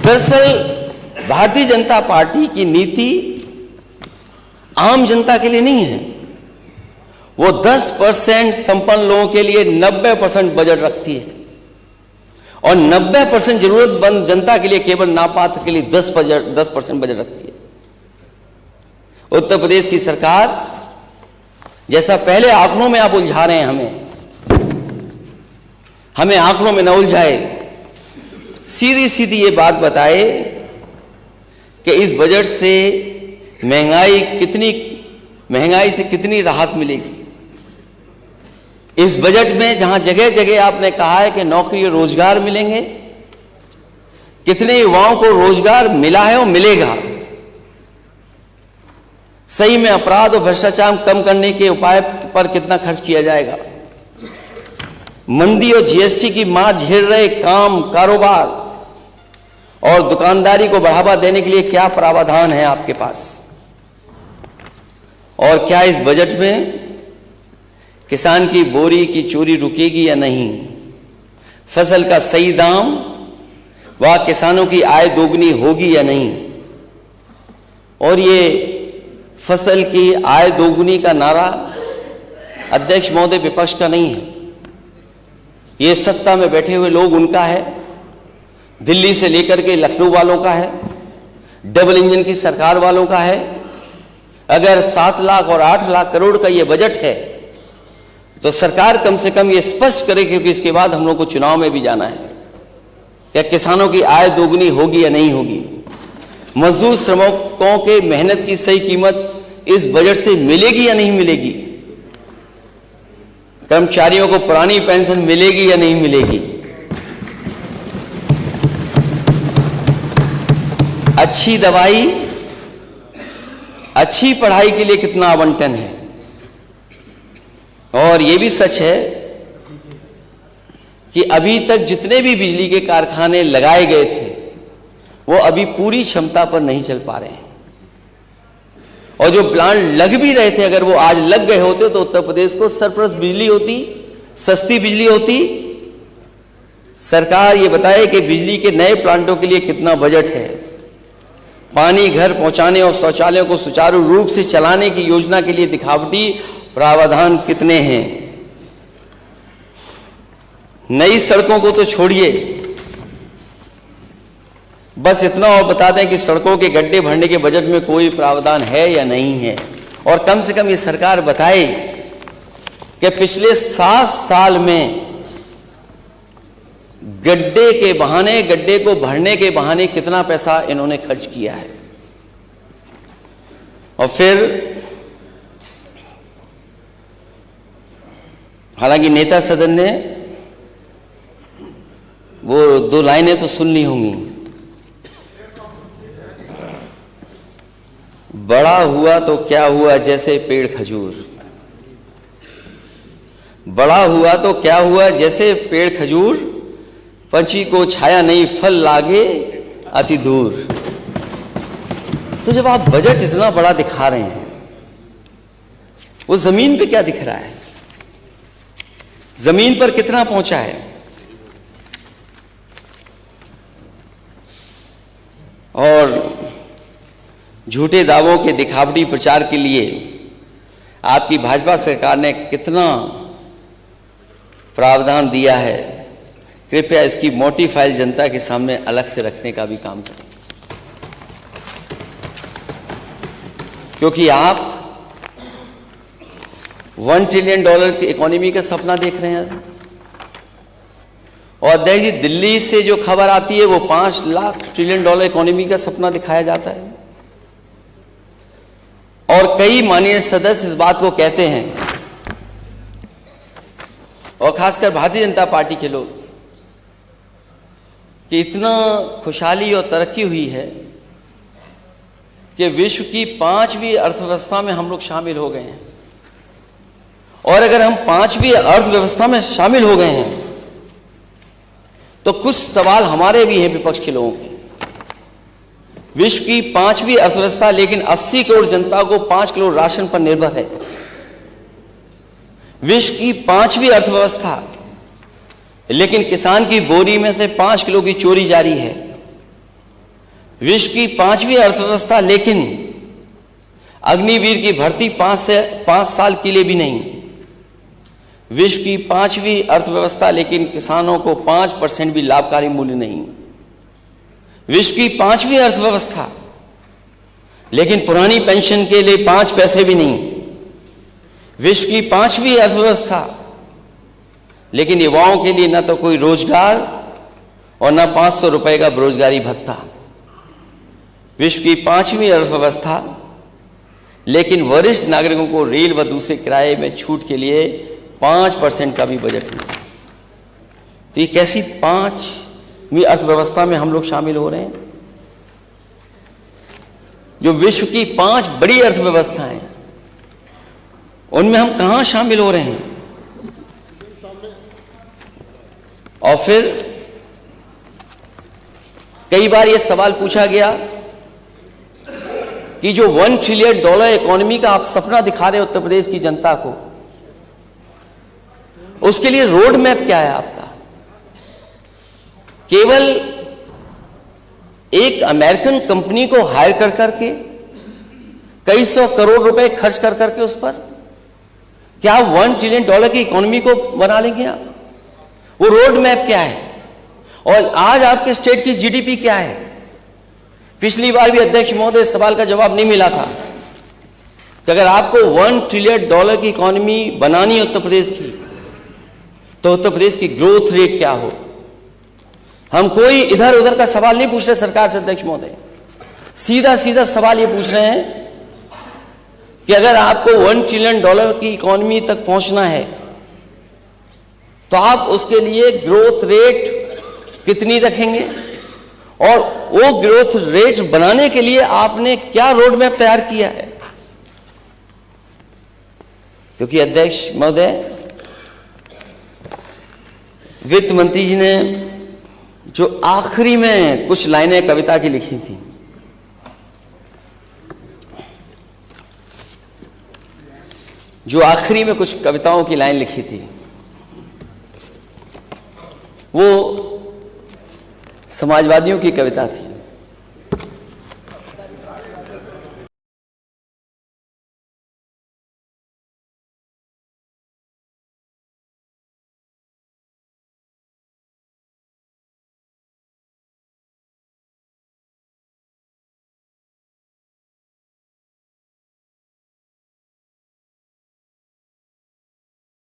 दरअसल भारतीय जनता पार्टी की नीति आम जनता के लिए नहीं है। वो 10% संपन्न लोगों के लिए 90% बजट रखती है और 90% जरूरतमंद जनता के लिए, केवल नापात्र के लिए 10% बजट रखती है। उत्तर प्रदेश की सरकार जैसा पहले आंकड़ों में आप उलझा रहे हैं, हमें आंकड़ों में न उलझाए, सीधी सीधी ये बात बताए कि इस बजट से महंगाई से कितनी राहत मिलेगी। इस बजट में जहां जगह जगह आपने कहा है कि नौकरी और रोजगार मिलेंगे, कितने युवाओं को रोजगार मिला है और मिलेगा। सही में अपराध और भ्रष्टाचार कम करने के उपाय पर कितना खर्च किया जाएगा। मंदी और जीएसटी की मार झेल रहे कारोबार और दुकानदारी को बढ़ावा देने के लिए क्या प्रावधान है आपके पास। और क्या इस बजट में किसान की बोरी की चोरी रुकेगी या नहीं, फसल का सही दाम व किसानों की आय दोगुनी होगी या नहीं। और ये फसल की आय दोगुनी का नारा अध्यक्ष महोदय विपक्ष का नहीं है, ये सत्ता में बैठे हुए लोग उनका है, दिल्ली से लेकर के लखनऊ वालों का है, डबल इंजन की सरकार वालों का है। अगर 7 लाख और 8 लाख करोड़ का ये बजट है तो सरकार कम से कम ये स्पष्ट करे, क्योंकि इसके बाद हम लोग को चुनाव में भी जाना है, क्या किसानों की आय दोगुनी होगी या नहीं होगी। मजदूर श्रमिकों के मेहनत की सही कीमत इस बजट से मिलेगी या नहीं मिलेगी। कर्मचारियों को पुरानी पेंशन मिलेगी या नहीं मिलेगी। अच्छी दवाई, अच्छी पढ़ाई के लिए कितना आवंटन है। और यह भी सच है कि अभी तक जितने भी बिजली के कारखाने लगाए गए थे वो अभी पूरी क्षमता पर नहीं चल पा रहे हैं। और जो प्लांट लग भी रहे थे, अगर वो आज लग गए होते तो उत्तर प्रदेश को सरप्लस बिजली होती, सस्ती बिजली होती। सरकार ये बताए कि बिजली के नए प्लांटों के लिए कितना बजट है, पानी घर पहुंचाने और शौचालयों को सुचारू रूप से चलाने की योजना के लिए दिखावटी प्रावधान कितने हैं। नई सड़कों को तो छोड़िए, बस इतना और बता दें कि सड़कों के गड्ढे भरने के बजट में कोई प्रावधान है या नहीं है। और कम से कम ये सरकार बताए कि पिछले 7 साल में गड्ढे को भरने के बहाने कितना पैसा इन्होंने खर्च किया है। और फिर हालांकि नेता सदन ने वो 2 लाइनें तो सुन ली होंगी, बड़ा हुआ तो क्या हुआ जैसे पेड़ खजूर, बड़ा हुआ तो क्या हुआ जैसे पेड़ खजूर, पंछी को छाया नहीं फल लागे अति दूर। तो जब आप बजट इतना बड़ा दिखा रहे हैं, वो जमीन पे क्या दिख रहा है, जमीन पर कितना पहुंचा है। और झूठे दावों के दिखावटी प्रचार के लिए आपकी भाजपा सरकार ने कितना प्रावधान दिया है, कृपया इसकी मोटी फाइल जनता के सामने अलग से रखने का भी काम करें। क्योंकि आप $1 ट्रिलियन की इकोनॉमी का सपना देख रहे हैं। और अध्यक्ष जी, दिल्ली से जो खबर आती है वो $5 लाख ट्रिलियन इकोनॉमी का सपना दिखाया जाता है। और कई माननीय सदस्य इस बात को कहते हैं, और खासकर भारतीय जनता पार्टी के लोग, कि इतना खुशहाली और तरक्की हुई है कि विश्व की 5वीं अर्थव्यवस्था में हम लोग शामिल हो गए हैं। और अगर हम 5वीं अर्थव्यवस्था में शामिल हो गए हैं तो कुछ सवाल हमारे भी हैं विपक्ष के लोगों के। विश्व की 5वीं अर्थव्यवस्था, लेकिन 80 करोड़ जनता को 5 किलो राशन पर निर्भर है। विश्व की 5वीं अर्थव्यवस्था, लेकिन किसान की बोरी में से 5 किलो की चोरी जारी है। विश्व की 5वीं अर्थव्यवस्था, लेकिन अग्निवीर की भर्ती 5 साल के लिए भी नहीं। विश्व की 5वीं अर्थव्यवस्था, लेकिन किसानों को 5% भी लाभकारी मूल्य नहीं। विश्व की 5वीं अर्थव्यवस्था, लेकिन पुरानी पेंशन के लिए 5 पैसे भी नहीं। विश्व की 5वीं अर्थव्यवस्था, लेकिन युवाओं के लिए न तो कोई रोजगार और न 500 रुपए का बेरोजगारी भत्ता। विश्व की 5वीं अर्थव्यवस्था, लेकिन वरिष्ठ नागरिकों को रेल व दूसरे किराए में छूट के लिए 5% का भी बजट नहीं। तो ये कैसी 5वीं अर्थव्यवस्था में हम लोग शामिल हो रहे हैं? जो विश्व की 5 बड़ी अर्थव्यवस्थाएं, उनमें हम कहां शामिल हो रहे हैं? और फिर कई बार यह सवाल पूछा गया कि जो $1 ट्रिलियन इकोनॉमी का आप सपना दिखा रहे हैं उत्तर प्रदेश की जनता को, उसके लिए रोड मैप क्या है आपका? केवल एक अमेरिकन कंपनी को हायर कर करके कई सौ करोड़ रुपए खर्च कर करके उस पर क्या $1 ट्रिलियन की इकोनॉमी को बना लेंगे आप? वो रोड मैप क्या है? और आज आपके स्टेट की जीडीपी क्या है? पिछली बार भी अध्यक्ष महोदय सवाल का जवाब नहीं मिला था कि अगर आपको $1 ट्रिलियन की इकोनॉमी बनानी है उत्तर प्रदेश की, तो उत्तर प्रदेश की ग्रोथ रेट क्या हो? हम कोई इधर उधर का सवाल नहीं पूछ रहे सरकार से अध्यक्ष महोदय, सीधा सीधा सवाल ये पूछ रहे हैं कि अगर आपको $1 ट्रिलियन की इकोनॉमी तक पहुंचना है तो आप उसके लिए ग्रोथ रेट कितनी रखेंगे, और वो ग्रोथ रेट बनाने के लिए आपने क्या रोड मैप तैयार किया है? क्योंकि अध्यक्ष महोदय, वित्त मंत्री जी ने जो आखिरी में कुछ लाइनें कविता की लिखी थी, जो आखिरी में कुछ कविताओं की लाइन लिखी थी, वो समाजवादियों की कविता थी।